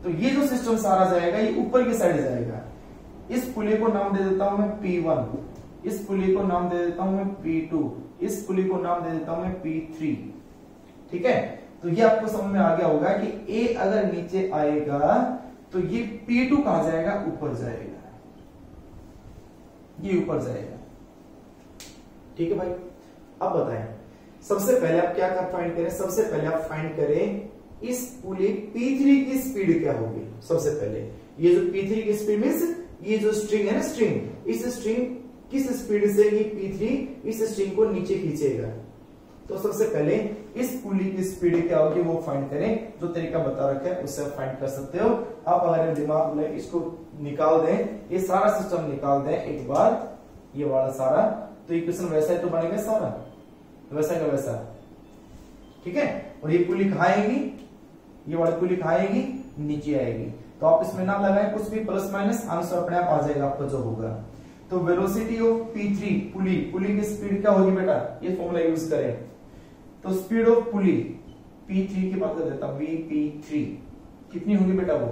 तो ये जो सिस्टम सारा जाएगा ये ऊपर की साइड जाएगा। इस पुली को नाम दे देता हूं मैं P1, इस पुली को नाम दे देता हूं मैं P2, इस पुली को नाम दे देता हूं मैं P3, ठीक है। तो ये आपको समझ में आ गया होगा कि ए अगर नीचे आएगा तो ये P2 कहां जाएगा? ऊपर जाएगा, ये ऊपर जाएगा, ठीक है भाई। अब बताएं, सबसे पहले आप क्या फाइंड करें? सबसे पहले आप फाइंड करें इस पुली P3 की स्पीड क्या होगी। सबसे पहले ये जो P3 की स्पीड मींस ये जो स्ट्रिंग है ना, स्ट्रिंग, इस स्ट्रिंग किस स्पीड से ये P3 इस स्ट्रिंग को नीचे खींचेगा। तो सबसे पहले इस पुली की स्पीड क्या होगी वो फाइंड करें। जो तरीका बता रखा है उससे आप फाइंड कर सकते हो। आप अगर दिमाग में इसको निकाल दें, ये सारा सिस्टम निकाल दें एक बार, ये वाला सारा, तो इक्वेशन वैसा ही तो बनेगा सारा, वैसा का वैसा, ठीक है। और ये पुली कहां आएगी? ये वाली पुली कहां आएगी? नीचे आएगी। तो आप इसमें नाम लगाएं कुछ भी, प्लस माइनस आंसर अपने आप आ जाएगा आपका जो होगा। तो velocity of P3 pulley, pulley की स्पीड क्या होगी बेटा? ये फॉर्मूला यूज करें। तो स्पीड ऑफ पुली P3 की बात कर देता हूं, VP3 कितनी होगी बेटा? वो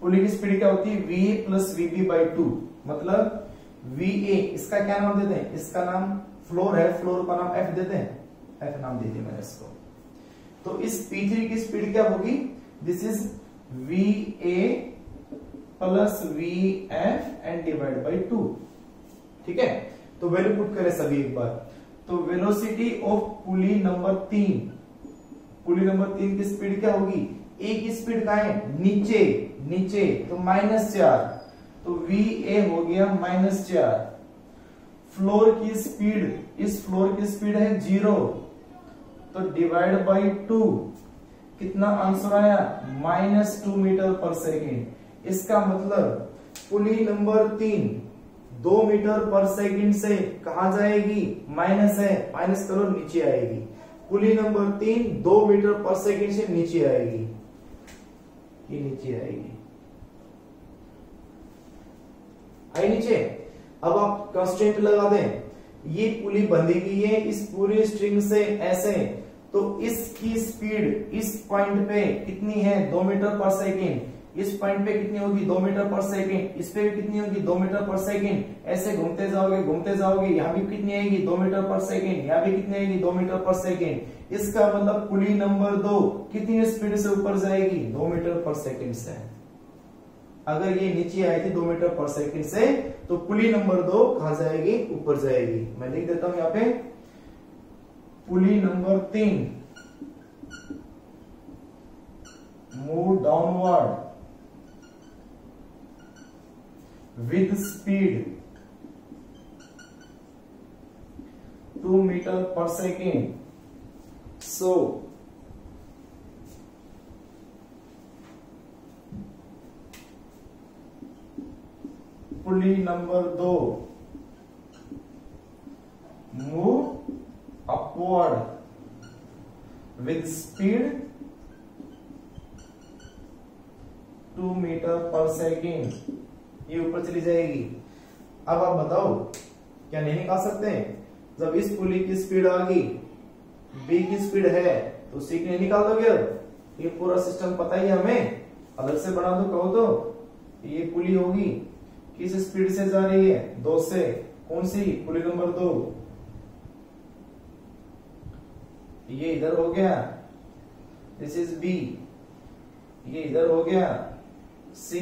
पुली की स्पीड क्या होती है? VA प्लस VB/2, मतलब VA, इसका क्या नाम देते हैं? इसका नाम फ्लोर है, फ्लोर का नाम F देते हैं, F नाम दे दिया मैंने इसको। तो इस P3 की स्पीड क्या होगी? This is VA plus VF and divide by 2, ठीक है, तो वैल्यू पुट करें सभी एक बार। तो velocity of pulley number 3, pulley number 3 की स्पीड क्या होगी, ए की स्पीड कहां है, नीचे नीचे, तो -4, तो VA हो गया -4। फ्लोर की स्पीड, इस फ्लोर की स्पीड है 0, तो डिवाइड बाई 2, कितना आंसर आया, -2 मीटर पर सेकेंड। इसका मतलब पुली नंबर 3 2 मीटर पर सेकंड से कहां जाएगी, माइनस है, माइनस करो, नीचे आएगी। पुली नंबर 3 2 मीटर पर सेकंड से नीचे आएगी, ये नीचे आएगी, आई नीचे। अब आप कंस्ट्रेंट लगा दें, ये पुली बंधी गई है इस पूरी स्ट्रिंग से ऐसे, तो इसकी स्पीड इस पॉइंट पे कितनी है, 2 मीटर पर सेकंड, इस पॉइंट पे कितनी होगी, 2 मीटर पर सेकंड, इस पे भी कितनी होगी, 2 मीटर पर सेकंड, ऐसे घूमते जाओगे, यहाँ भी कितनी आएगी, 2 मीटर पर सेकंड, यहाँ भी कितनी आएगी, 2 मीटर पर सेकंड। इसका मतलब पुली नंबर 2 कितनी स्पीड से ऊपर जाएगी, 2 मीटर पर सेकंड से। अगर ये नीचे आई थी 2 मीटर पर सेकंड से, तो पुली नंबर 2 कहां जाएगी, ऊपर जाएगी। मैं लिख देता हूं यहाँ पे, pulley number 3 move downward with speed 2 meter per second. So pulley number 2 move upward with speed 2 meter per second, ये ऊपर चली जाएगी। अब आप बताओ क्या नहीं निकाल सकते हैं, जब इस पुली की स्पीड आ गई, बी की स्पीड है, तो सी की नहीं निकाल दोगे। अब ये पूरा सिस्टम पता ही है हमें, अलग से बना दो कहो तो। ये पुली होगी किस स्पीड से जा रही है, 2 से, कौन सी, पुली नंबर 2। ये इधर हो गया, दिस इज बी, ये इधर हो गया सी,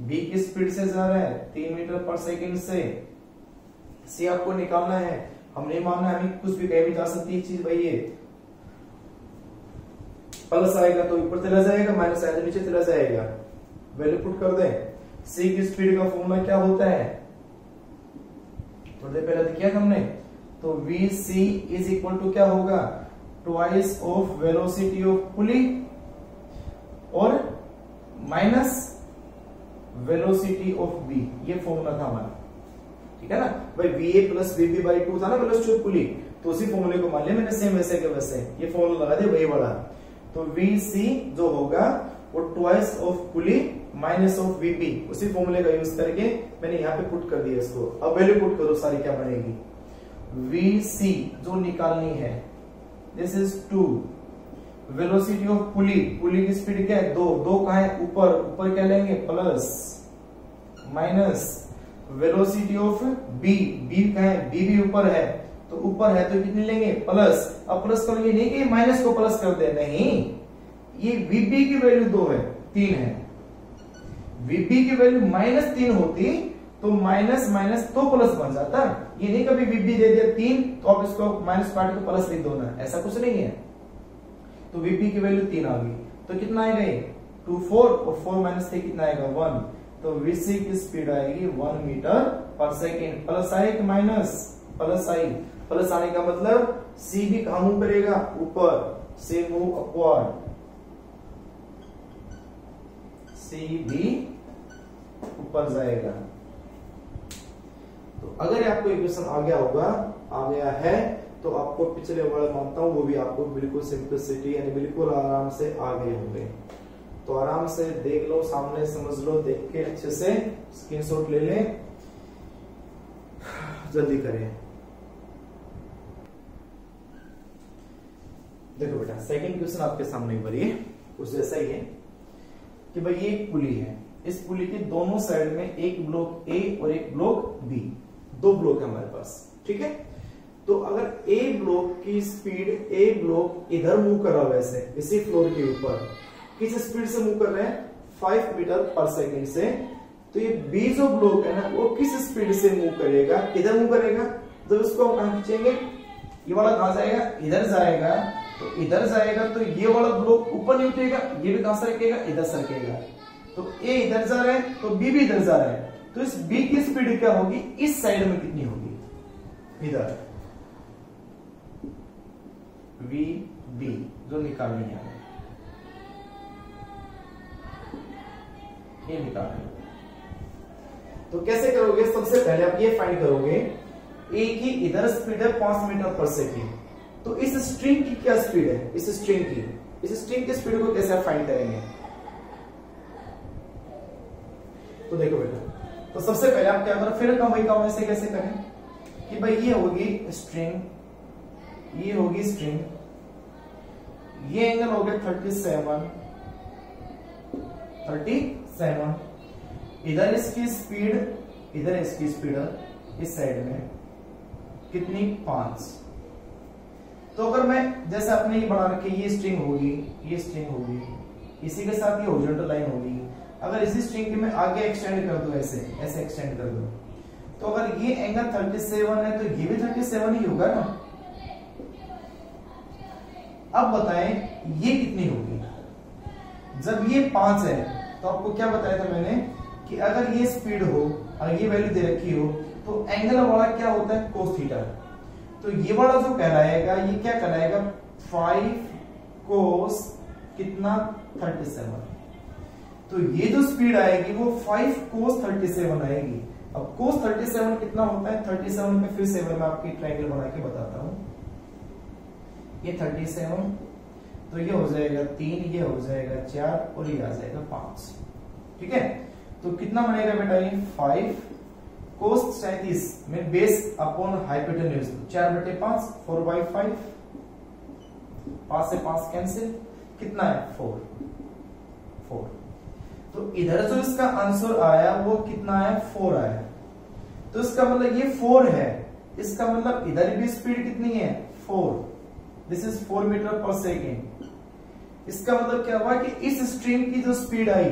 बी की स्पीड से जा रहा है 3 मीटर पर सेकंड से। सी आपको निकालना है, हम नहीं मानना है, हमें कुछ भी कह भी जा सकती है चीज भाई। ये प्लस आएगा तो ऊपर चला जाएगा, माइनस आएगा तो नीचे चला जाएगा। वैल्यू पुट कर दें। सी की स्पीड का फॉर्मूला क्या होता है, थोड़ी देर पहले तो किया हमने, तो V C is equal to क्या होगा, twice of velocity of pulley और माइनस वेलोसिटी ऑफ बी, ये फॉर्मूला था हमारा, ठीक है ना भाई। वीए प्लस वीबी बाई 2 था ना वेलोसिटी ऑफ पुली, तो उसी फॉर्मूले को मान लिया मैंने, सेम वैसे के वैसे ये फॉर्मूला लगा दिया वही वाला। तो वी सी जो होगा वो twice of pulley minus of VB, उसी फॉर्मूले का यूज करके मैंने यहाँ पे पुट कर दिया इसको। अब वैल्यू पुट करो सारी, क्या बनेगी, वी सी जो निकालनी है, this is 2, velocity of pulley, pulley की स्पीड क्या है 2, 2 कहां है ऊपर, ऊपर क्या लेंगे plus, minus velocity of B, B कहां है, बी भी ऊपर है, तो ऊपर है तो कितनी लेंगे प्लस। अब प्लस करो, ये नहीं कि माइनस को प्लस कर दे, नहीं, ये वीबी की वैल्यू 2 है, 3 है। वीबी की वैल्यू -3 होती तो माइनस माइनस तो प्लस बन जाता। ये नहीं कभी वीबी दे दिया 3 तो आप इसको माइनस काट के प्लस लिख दो ना, ऐसा कुछ नहीं है। तो वीपी की वैल्यू 3 आ गई, तो कितना आएगा 2 4 और 4 माइनस 3 कितना आएगा 1, तो वीसी की स्पीड आएगी 1 मीटर पर सेकेंड। प्लस आए कि माइनस, प्लस आई, प्लस आने का मतलब सी भी कहां मूव करेगा, ऊपर, से मूव अपवर्ड, सी भी ऊपर जाएगा। तो अगर आपको इक्वेशन आ गया होगा, आ गया है, तो आपको पिछले वर्ड मानता हूं वो भी आपको बिल्कुल सिंपलिसिटी यानी बिल्कुल आराम से आ गए होंगे। तो आराम से देख लो, सामने समझ लो, देख के अच्छे से स्क्रीनशॉट ले लें, जल्दी करें। देखो बेटा, सेकंड क्वेश्चन आपके सामने बड़ी कुछ ऐसा ही है कि भाई ये एक पुली है, इस पुली के दोनों साइड में एक ब्लॉक ए और एक ब्लॉक बी, 2 ब्लॉक है हमारे पास, ठीक है। तो अगर ए ब्लॉक की स्पीड, ए ब्लॉक इधर मूव कर रहा है वैसे इसी फ्लोर के ऊपर, किस स्पीड से मूव कर रहे हैं 5 मीटर पर सेकेंड से, तो ये बी जो ब्लॉक है ना वो किस स्पीड से मूव करेगा, इधर मूव करेगा, तो इसको हम कहां खींचेंगे, ये वाला कहां जाएगा, इधर जाएगा, तो इधर जाएगा तो ये वाला ब्लॉक ऊपर नहीं उठेगा, ये भी कहां सरकेगा, इधर सरकेगा, तो ए इधर जा रहा है तो बी भी इधर जा रहा है, तो इस बी की स्पीड क्या होगी, इस साइड में कितनी होगी, इधर वी बी जो निकालनी है ये निकालनी। तो कैसे करोगे, सबसे पहले आप ये फाइंड करोगे, ए की इधर स्पीड है 5 मीटर पर सेकेंड, तो इस स्ट्रिंग की क्या स्पीड है, इस स्ट्रिंग की स्पीड को कैसे फाइंड करेंगे। तो देखो बेटा, तो सबसे पहले आप क्या करो, फिर वही काम ऐसे कैसे करें कि भाई ये होगी स्ट्रिंग, ये होगी स्ट्रिंग, ये एंगल हो गया 37, इधर इसकी स्पीड, इधर इसकी स्पीड इस साइड में कितनी 5। तो अगर मैं जैसे आपने ये बना रखी, ये स्ट्रिंग होगी, ये स्ट्रिंग होगी, इसी के साथ ये हॉरिजॉन्टल लाइन होगी, अगर इसी स्ट्रिंग की मैं आगे एक्सटेंड कर दूं, ऐसे ऐसे एक्सटेंड कर दूं, तो अगर ये एंगल 37 है तो ये भी 37 ही होगा ना। अब बताएं ये कितनी होगी, जब ये 5 है तो आपको क्या बताया था मैंने कि अगर ये स्पीड हो और ये वैल्यू दे रखी हो तो एंगल वाला क्या होता है, कोस थीटा, तो ये वाला जो कहलाएगा ये क्या कहलाएगा, 5 कोस कितना 37, तो ये जो स्पीड आएगी वो 5 कोस 37 आएगी। अब कोस 37 कितना होता है, 37 में फिर से मैं आपकी ट्रायंगल बना के बताता हूं, ये 37, तो ये हो जाएगा 3, ये हो जाएगा 4 और ये आ जाएगा 5, ठीक है। तो कितना बनेगा बेटा, ये 5 कोस 37 में बेस अपॉन हाइपोटेन्यूज 4/5, 4/5, 5 से 5 कैंसिल, कितना है 4। तो इधर जो इसका आंसर आया वो कितना है, 4 आया, तो इसका मतलब ये 4 है, इसका मतलब इधर भी स्पीड कितनी है 4, this is 4 metre per second. इसका मतलब क्या हुआ कि इस स्ट्रिंग की जो स्पीड आई,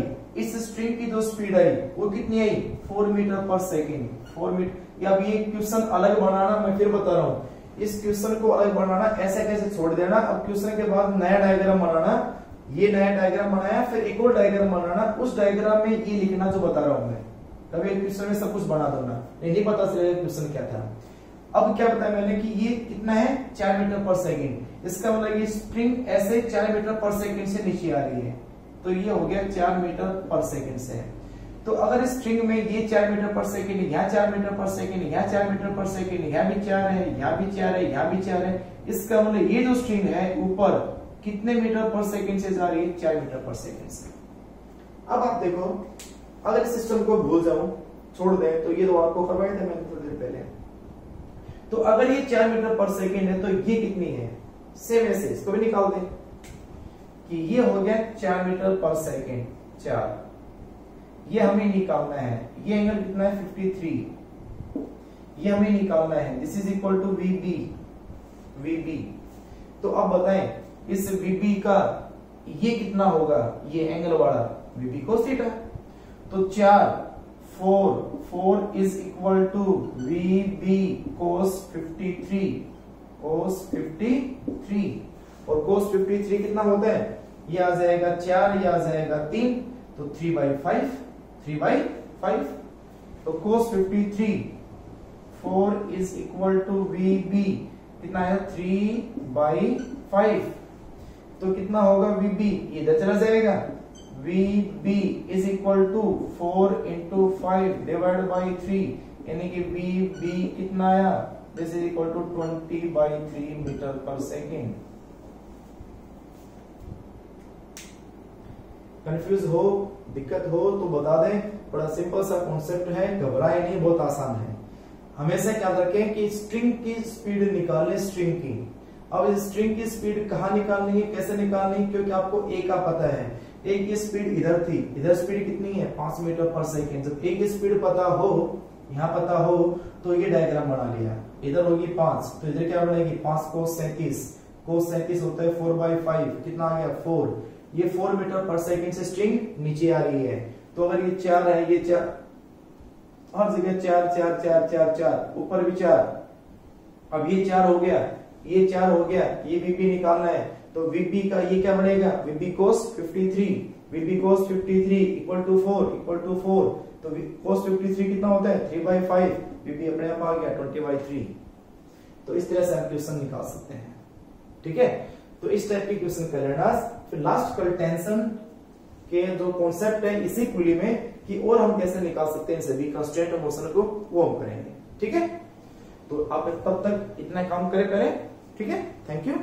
वो कितनी आई 4 मीटर पर सेकेंड, 4 मीटर। अब ये क्वेश्चन अलग बनाना, मैं फिर बता रहा हूं, इस क्वेश्चन को अलग बनाना, ऐसे कैसे छोड़ देना, अब क्वेश्चन के बाद नया डायग्राम बनाना, ये नया डायग्राम बनाया, फिर एक और डायग्राम बनाना, उस डायग्राम में ये लिखना जो बता रहा हूं मैं, कभी क्वेश्चन में सब कुछ बना दूंगा, नहीं पता चलेगा क्वेश्चन क्या था। अब क्या बताया मैंने कि ये कितना है 4 मीटर पर सेकेंड, इसका मतलब ये स्प्रिंग ऐसे 4 मीटर पर सेकेंड से नीचे आ रही है, तो ये हो गया 4 मीटर पर सेकेंड से। तो अगर स्ट्रिंग में ये 4 मीटर पर सेकेंड, यहाँ 4 मीटर पर सेकेंड, यहाँ 4 मीटर पर सेकेंड, यहाँ भी 4 है, यहाँ भी 4 है, यहाँ भी 4 है, इसका मतलब ये जो स्ट्रिंग है ऊपर कितने मीटर पर सेकेंड से जा रही है, 4 मीटर पर सेकेंड से। अब आप देखो, अगर सिस्टम को भूल जाऊं, छोड़ दें, तो ये तो आपको करवाए थे मैंने थोड़ी देर पहले, तो अगर ये 4 मीटर पर सेकेंड है तो ये कितनी है, सेम ऐसे इसको भी निकाल दें कि ये हो गया 4 मीटर पर सेकेंड 4, ये हमें निकालना है, ये एंगल कितना है 53, ये हमें निकालना है, दिस इज इक्वल टू वीबी। तो अब बताएं इस वीबी का ये कितना होगा, ये एंगल वाला वीबी कोस थीटा, तो 4 इज इक्वल टू वीबी कोस 53 और कोस 53 कितना होता है, ये आ जाएगा 4, ये आ जाएगा 3, तो 3/5, तो कोस 53 4 इज इक्वल टू वीबी कितना है 3/5, तो कितना होगा वीबी, ये इधर चला जाएगा, VB is equal to 4 into 5 divide by 3, यानी कि वीबी कितना आया, this is equal to 20/3 metre per second. Confuse हो, दिक्कत हो तो बता दें, बड़ा सिंपल सा कॉन्सेप्ट है, घबराए नहीं, बहुत आसान है। हमेशा याद रखें कि स्ट्रिंग की स्पीड निकालने स्ट्रिंग की, अब इस स्ट्रिंग की स्पीड कहाँ निकालनी है, कैसे निकालनी है, क्योंकि आपको ए का पता है, ए की स्पीड इधर थी, इधर स्पीड कितनी है 5 मीटर पर सेकेंड, जब ए की स्पीड पता हो, यहाँ पता हो, तो ये डायग्राम बना लिया, इधर होगी 5, तो इधर क्या बनेगी 5 कोस 37 होता है 4/5, कितना आ गया 4, ये 4 मीटर पर सेकेंड से स्ट्रिंग नीचे आ रही है, तो अगर ये 4 है, ये 4 हर जगह 4 4 4 4 4, ऊपर भी 4। अब ये 4 हो गया, ये 4 हो गया, ये VB निकालना है तो VB का ये क्या बनेगा, VB cos 53, VB cos 53 equal to 4 तो cos 53 कितना होता है 3/5, VB अपने आप आ गया 20/3। तो इस तरह से हम क्वेश्चन निकाल सकते हैं। ठीक है, तो इस टाइप के क्वेश्चन कर लेना। फिर लास्ट पर टेंशन के जो कॉन्सेप्ट है इसी कुली में कि और हम कैसे निकाल सकते हैं सभी कंस्ट्रेंट मोशन को, वो हम करेंगे। ठीक है, तो आप तब तक इतना काम करें। ठीक है, थैंक यू।